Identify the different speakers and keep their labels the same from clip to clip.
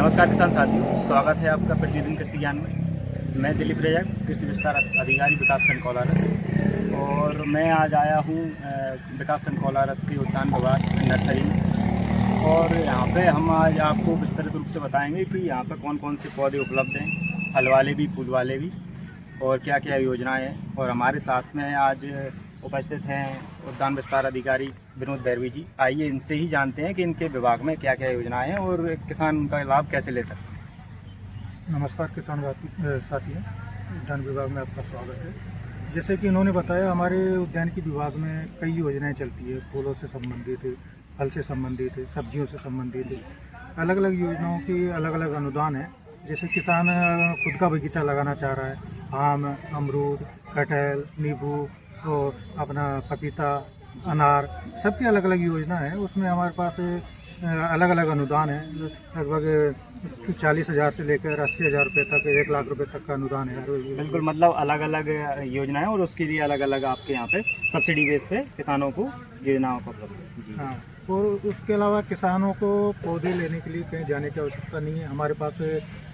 Speaker 1: नमस्कार किसान साथियों, स्वागत है आपका प्रतिदिन कृषि ज्ञान में। मैं दिलीप रेजा, कृषि विस्तार अधिकारी विकासखंड कोलारस, और मैं आज आया हूँ विकासखंड कोलारस के उद्यान विभाग नर्सरी में। और यहाँ पे हम आज आपको विस्तृत रूप से बताएंगे कि यहाँ पर कौन कौन से पौधे उपलब्ध हैं, फल वाले भी, फूल वाले भी, और क्या क्या योजनाएं हैं। और हमारे साथ में आज उपस्थित हैं उद्यान विस्तार अधिकारी विनोद भैरवी जी। आइए इनसे ही जानते हैं कि इनके विभाग में क्या क्या योजनाएं हैं और किसान उनका लाभ कैसे ले सकते हैं।
Speaker 2: नमस्कार किसान साथियों, उद्यान विभाग में आपका स्वागत है। जैसे कि इन्होंने बताया, हमारे उद्यान की विभाग में कई योजनाएं चलती है, फूलों से संबंधित, फल से संबंधित, सब्जियों से संबंधित। अलग अलग योजनाओं की अलग अलग अनुदान है। जैसे किसान खुद का बगीचा लगाना चाह रहा है, आम, अमरूद, कटहल, नींबू और अपना पपीता, अनार, सबकी अलग अलग योजना है। उसमें हमारे पास अलग अलग अनुदान है। लगभग 40,000 से लेकर 80,000 रुपये तक, 1 लाख रुपये तक का अनुदान है।
Speaker 1: बिल्कुल, मतलब अलग अलग योजनाएं और उसके लिए अलग अलग आपके यहाँ पे सब्सिडी बेस पे किसानों को योजनाओं को उपलब्ध है।
Speaker 2: हाँ, और उसके अलावा किसानों को पौधे लेने के लिए कहीं जाने की आवश्यकता नहीं है। हमारे पास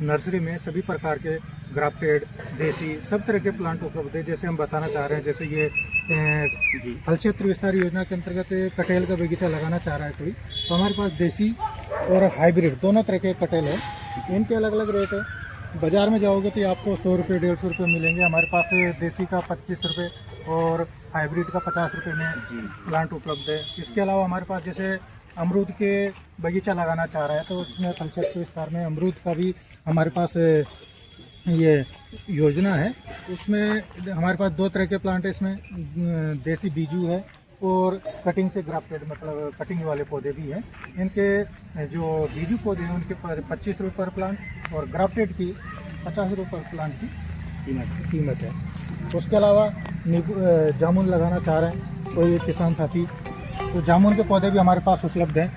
Speaker 2: नर्सरी में सभी प्रकार के ग्राफ्टेड, देसी, सब तरह के प्लांट उपलब्ध है। जैसे हम बताना चाह रहे हैं, जैसे ये फल क्षेत्र विस्तार योजना के अंतर्गत कटहल का बगीचा लगाना चाह रहा है कोई, तो हमारे पास देसी और हाइब्रिड दोनों तरह के कटहल है। इनके अलग अलग रेट है। बाज़ार में जाओगे तो आपको 100 रुपये, 150 रुपये मिलेंगे। हमारे पास देसी का 25 रुपये और हाइब्रिड का 50 रुपये में प्लांट उपलब्ध है। इसके अलावा हमारे पास जैसे अमरूद के बगीचा लगाना चाह रहा है, तो उसमें फल क्षेत्र विस्तार में अमरूद का भी हमारे पास ये योजना है। उसमें हमारे पास 2 तरह के प्लांट है। इसमें देसी बीजू है और कटिंग से ग्राफ्टेड, मतलब कटिंग वाले पौधे भी हैं। इनके जो बीजू पौधे हैं उनके 25 रुपये पर प्लांट और ग्राफ्टेड की 50 रुपये पर प्लांट की कीमत है। उसके अलावा नींबू, जामुन लगाना चाह रहे हैं कोई किसान साथी, तो जामुन के पौधे भी हमारे पास उपलब्ध हैं।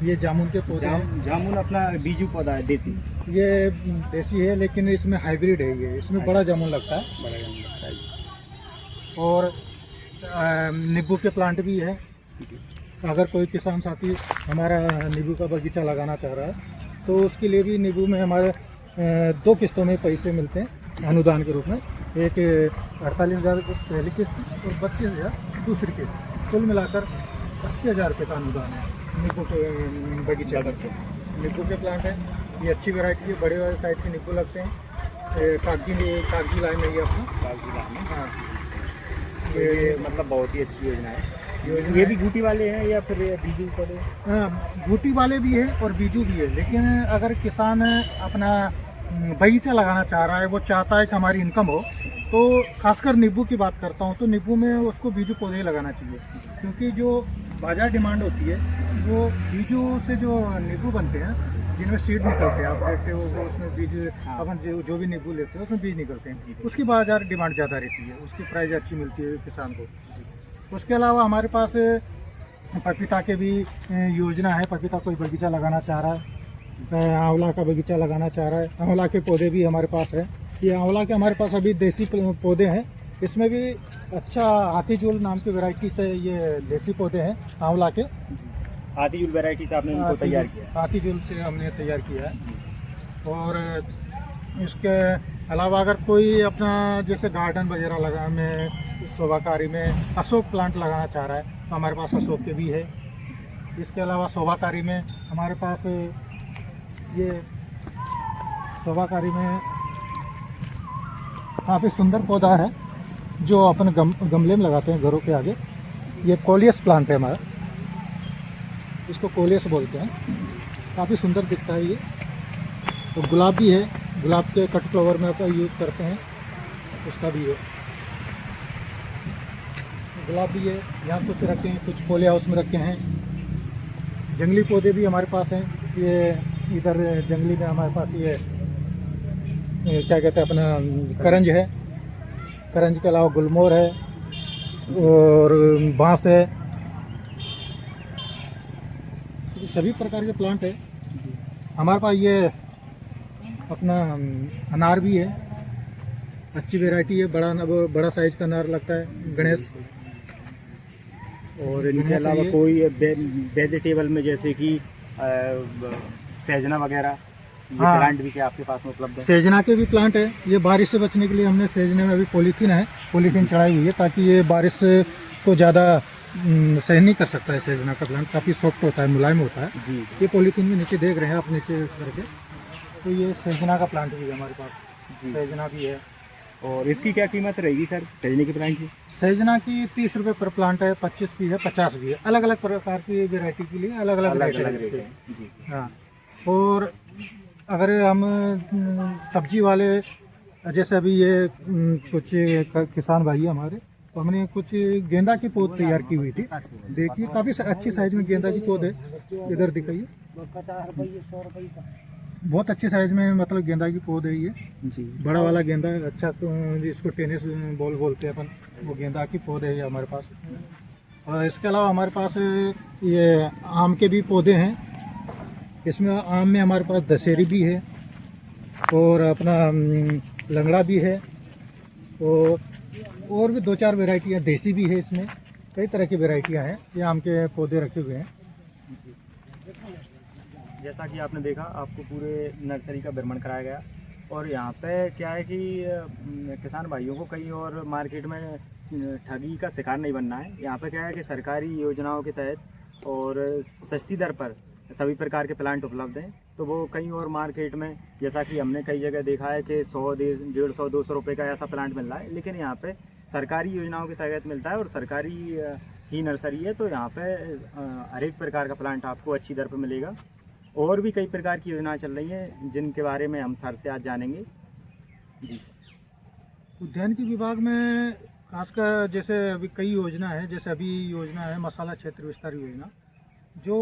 Speaker 2: ये जामुन के पौधे हैं।
Speaker 1: जामुन अपना बीजू पौधा है, देसी।
Speaker 2: ये देसी है, लेकिन इसमें हाइब्रिड है। ये इसमें बड़ा जामुन लगता है।
Speaker 1: बड़ा जामुन लगता है।
Speaker 2: और नींबू के प्लांट भी है। अगर कोई किसान साथी हमारा नींबू का बगीचा लगाना चाह रहा है, तो उसके लिए भी नींबू में हमारे 2 किस्तों में पैसे मिलते हैं अनुदान के रूप में। एक 48,000 पहली किस्त और 32,000 दूसरी किस्त। कुल मिलाकर 80,000 रुपये का अनुदान है नींबू के बगीचा करके। नींबू के प्लांट है, ये अच्छी वैरायटी है, बड़े वाले साइज के नींबू लगते हैं। कागजी लाइन है ये अपना,
Speaker 1: कागजी लाइन।
Speaker 2: हाँ,
Speaker 1: ये मतलब बहुत ही अच्छी योजना है। ये भी घूटी वाले हैं या फिर बीजू पौधे?
Speaker 2: हाँ, घूटी वाले भी है और बीजू भी है। लेकिन अगर किसान अपना बगीचा लगाना चाह रहा है, वो चाहता है कि हमारी इनकम हो, तो खासकर नींबू की बात करता हूँ, तो नींबू में उसको बीजू पौधे लगाना चाहिए। क्योंकि जो बाजार डिमांड होती है, वो बीजू से जो नींबू बनते हैं, जिनमें सीड निकलते हैं, आप देखते हो वो उसमें बीज, अपन जो भी नींबू लेते हैं उसमें बीज निकलते हैं, उसकी बाजार डिमांड ज़्यादा रहती है, उसकी प्राइस अच्छी मिलती है किसान को। उसके अलावा हमारे पास पपीता के भी योजना है। पपीता कोई बगीचा लगाना चाह रहा है, आंवला का बगीचा लगाना चाह रहा है, आंवला के पौधे भी हमारे पास है। ये आंवला के हमारे पास अभी देसी पौधे हैं। इसमें भी अच्छा हाथीजूल नाम की वैरायटी से ये देसी पौधे हैं आंवला के।
Speaker 1: हाथीजूल वैरायटी से आपने इनको तैयार किया?
Speaker 2: हाथीजूल से हमने तैयार किया है। और इसके अलावा अगर कोई अपना जैसे गार्डन वगैरह लगा में, शोभाकारी में अशोक प्लांट लगाना चाह रहा है, तो हमारे पास अशोक के भी है। इसके अलावा शोभाकारी में हमारे पास ये शोभाकारी में काफ़ी सुंदर पौधा है जो अपन गमले में लगाते हैं घरों के आगे। ये कोलियस प्लांट है हमारा, इसको कोलियस बोलते हैं। काफ़ी सुंदर दिखता है ये। तो गुलाब भी है, गुलाब के कट फ्लावर में अपन यूज़ करते हैं, उसका भी है। गुलाब भी है। यहाँ कुछ रखे हैं, कुछ पॉली हाउस में रखे हैं। जंगली पौधे भी हमारे पास हैं। ये इधर जंगली में हमारे पास ये क्या कहते हैं, अपना करंज है। करंज के अलावा गुलमोहर है और बांस है। सभी प्रकार के प्लांट है हमारे पास। ये अपना अनार भी है, अच्छी वैरायटी है। बड़ा साइज का अनार लगता है, गणेश।
Speaker 1: और इनके अलावा कोई वेजिटेबल में जैसे कि सहजना वगैरह ये
Speaker 2: हाँ।
Speaker 1: प्लांट भी क्या आपके पास में उपलब्ध है?
Speaker 2: सेजना के भी प्लांट है। ये बारिश से बचने के लिए हमने सेजने में अभी पॉलीथीन चढ़ाई हुई है, ताकि ये बारिश को ज़्यादा सहन नहीं कर सकता है। सेजना का प्लांट काफ़ी सॉफ्ट होता है, मुलायम होता है।
Speaker 1: जी
Speaker 2: ये पॉलीथीन के नीचे देख रहे हैं आप, नीचे करके। तो ये सेजना का प्लांट भी है हमारे पास, सेजना भी है।
Speaker 1: और इसकी क्या कीमत रहेगी सर सहजने के प्लांट की?
Speaker 2: सेजना की 30 रुपये पर प्लांट है, 25 भी है, 50 भी है। अलग अलग प्रकार की वेराइटी के लिए अलग अलग रेट
Speaker 1: रेट
Speaker 2: है।
Speaker 1: है जी।
Speaker 2: हाँ। और अगर हम सब्जी वाले, जैसे अभी ये कुछ किसान भाई है हमारे, तो हमने कुछ गेंदा की पौध तैयार की हुई थी। देखिए काफ़ी अच्छी साइज में गेंदा की पौध है, इधर दिखाइए। बहुत अच्छी साइज में मतलब गेंदा की पौध है ये,
Speaker 1: जी
Speaker 2: बड़ा वाला गेंदा है। अच्छा, तो इसको टेनिस बॉल बोलते हैं अपन, वो गेंदा की पौध है ये हमारे पास। और इसके अलावा हमारे पास ये आम के भी पौधे हैं। इसमें आम में हमारे पास दशहरी भी है, और अपना लंगड़ा भी है, और भी 2-4 वेराइटियाँ देसी भी है। इसमें कई तरह की वेराइटियाँ हैं। ये आम के पौधे रखे हुए हैं।
Speaker 1: जैसा कि आपने देखा, आपको पूरे नर्सरी का भ्रमण कराया गया। और यहाँ पे क्या है कि किसान भाइयों को कहीं और मार्केट में ठगी का शिकार नहीं बनना है। यहाँ पे क्या है कि सरकारी योजनाओं के तहत और सस्ती दर पर सभी प्रकार के प्लांट उपलब्ध हैं। तो वो कहीं और मार्केट में, जैसा कि हमने कई जगह देखा है कि 100, 150, 200 रुपये का ऐसा प्लांट मिल रहा है, लेकिन यहाँ पे सरकारी योजनाओं के तहत मिलता है और सरकारी ही नर्सरी है। तो यहाँ पे हर एक प्रकार का प्लांट आपको अच्छी दर पर मिलेगा। और भी कई प्रकार की योजनाएं चल रही हैं, जिनके बारे में हम सर से आज जानेंगे। जी।
Speaker 2: उद्यानिकी विभाग में खासकर जैसे अभी कई योजना है, जैसे अभी योजना है मसाला क्षेत्र विस्तार योजना। जो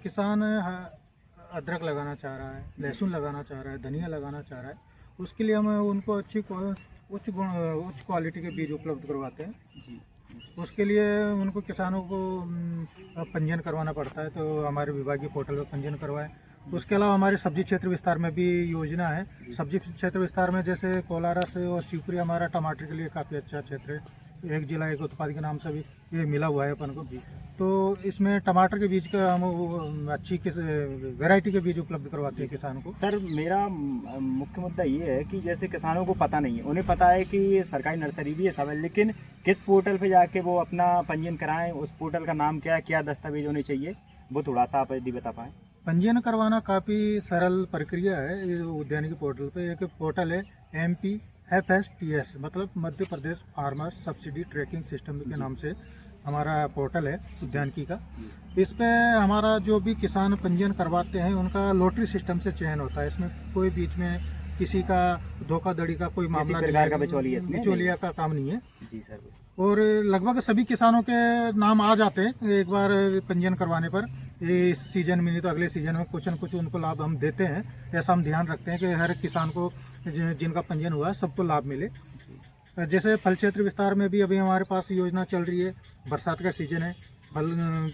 Speaker 2: किसान अदरक लगाना चाह रहा है, लहसुन लगाना चाह रहा है, धनिया लगाना चाह रहा है, उसके लिए हम उनको उच्च क्वालिटी के बीज उपलब्ध करवाते हैं।
Speaker 1: जी।
Speaker 2: उसके लिए उनको किसानों को पंजीयन करवाना पड़ता है, तो हमारे विभागीय पोर्टल पर पंजीयन करवाएं। उसके अलावा हमारे सब्जी क्षेत्र विस्तार में भी योजना है। सब्जी क्षेत्र विस्तार में जैसे कोलारस और शिवपुरी हमारा टमाटर के लिए काफ़ी अच्छा क्षेत्र है। एक जिला एक उत्पाद के नाम से भी ये मिला हुआ है अपन को। तो इसमें टमाटर के बीज का हम अच्छी वैरायटी के बीज उपलब्ध करवाते हैं किसानों को।
Speaker 1: सर, मेरा मुख्य मुद्दा ये है कि जैसे किसानों को पता नहीं है, उन्हें पता है कि सरकारी नर्सरी भी है सब है, लेकिन किस पोर्टल पे जाके वो अपना पंजीयन कराएं, उस पोर्टल का नाम क्या है, क्या दस्तावेज होने चाहिए, वो थोड़ा सा आप यदि बता पाएँ।
Speaker 2: पंजीयन करवाना काफ़ी सरल प्रक्रिया है। ये उद्यानिकी पोर्टल पे एक पोर्टल है MPFSTS, मतलब Madhya Pradesh farmer subsidy tracking system के नाम से हमारा पोर्टल है उद्यानिकी का। इस पे हमारा जो भी किसान पंजीयन करवाते हैं उनका लॉटरी सिस्टम से चयन होता है। इसमें कोई बीच में किसी का धोखाधड़ी का कोई मामला नहीं है, बिचौलिया का काम नहीं है।
Speaker 1: जी सर।
Speaker 2: और लगभग सभी किसानों के नाम आ जाते हैं एक बार पंजीयन करवाने पर। इस सीजन में नहीं तो अगले सीजन में कुछ न कुछ उनको लाभ हम देते हैं। ऐसा हम ध्यान रखते हैं कि हर किसान को जिनका पंजीयन हुआ है सबको लाभ मिले। जैसे फल क्षेत्र विस्तार में भी अभी हमारे पास योजना चल रही है। बरसात का सीजन है, फल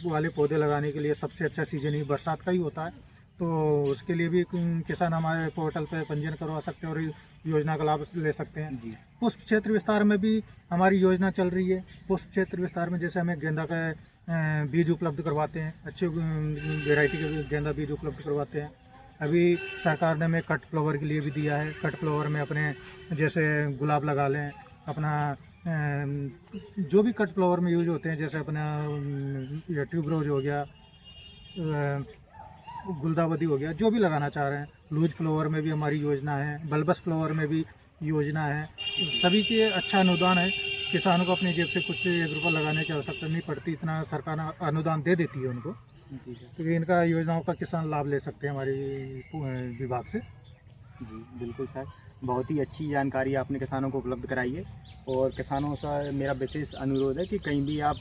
Speaker 2: वाले पौधे लगाने के लिए सबसे अच्छा सीजन ही बरसात का ही होता है। तो उसके लिए भी किसान हमारे पोर्टल पर पंजीयन करवा सकते हैं और योजना का लाभ ले सकते हैं।
Speaker 1: जी।
Speaker 2: पुष्प क्षेत्र विस्तार में भी हमारी योजना चल रही है। पुष्प क्षेत्र विस्तार में जैसे हमें गेंदा का बीज उपलब्ध करवाते हैं, अच्छे वेराइटी के गेंदा बीज उपलब्ध करवाते हैं। अभी सरकार ने हमें कट फ्लावर के लिए भी दिया है। कट फ्लावर में अपने जैसे गुलाब लगा लें, अपना जो भी कट फ्लावर में यूज होते हैं, जैसे अपना ट्यूबरोज हो गया, गुलदावदी हो गया, जो भी लगाना चाह रहे हैं। लूज फ्लावर में भी हमारी योजना है, बल्बस फ्लावर में भी योजना है। सभी के अच्छा अनुदान है। किसानों को अपनी जेब से कुछ 1 रुपया लगाने की आवश्यकता नहीं पड़ती, इतना सरकार अनुदान दे देती है उनको। तो इनका योजनाओं का किसान लाभ ले सकते हैं हमारे विभाग से।
Speaker 1: जी बिल्कुल सर, बहुत ही अच्छी जानकारी आपने किसानों को उपलब्ध कराई है। और किसानों से मेरा विशेष अनुरोध है कि कहीं भी आप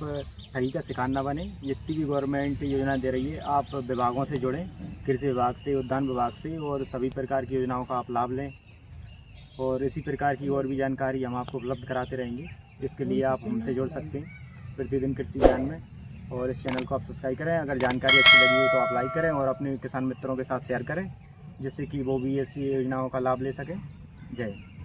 Speaker 1: ठगी का शिकार न बने। जितनी भी गवर्नमेंट योजना दे रही है, आप विभागों से जुड़ें, कृषि विभाग से, उद्यान विभाग से, और सभी प्रकार की योजनाओं का आप लाभ लें। और इसी प्रकार की और भी जानकारी हम आपको उपलब्ध कराते रहेंगे। इसके लिए आप हमसे जुड़ सकते हैं प्रतिदिन कृषि ज्ञान में। और इस चैनल को आप सब्सक्राइब करें। अगर जानकारी अच्छी लगी हो तो आप लाइक करें और अपने किसान मित्रों के साथ शेयर करें, जिससे कि वो भी ऐसी योजनाओं का लाभ ले सकें। जय हिंद।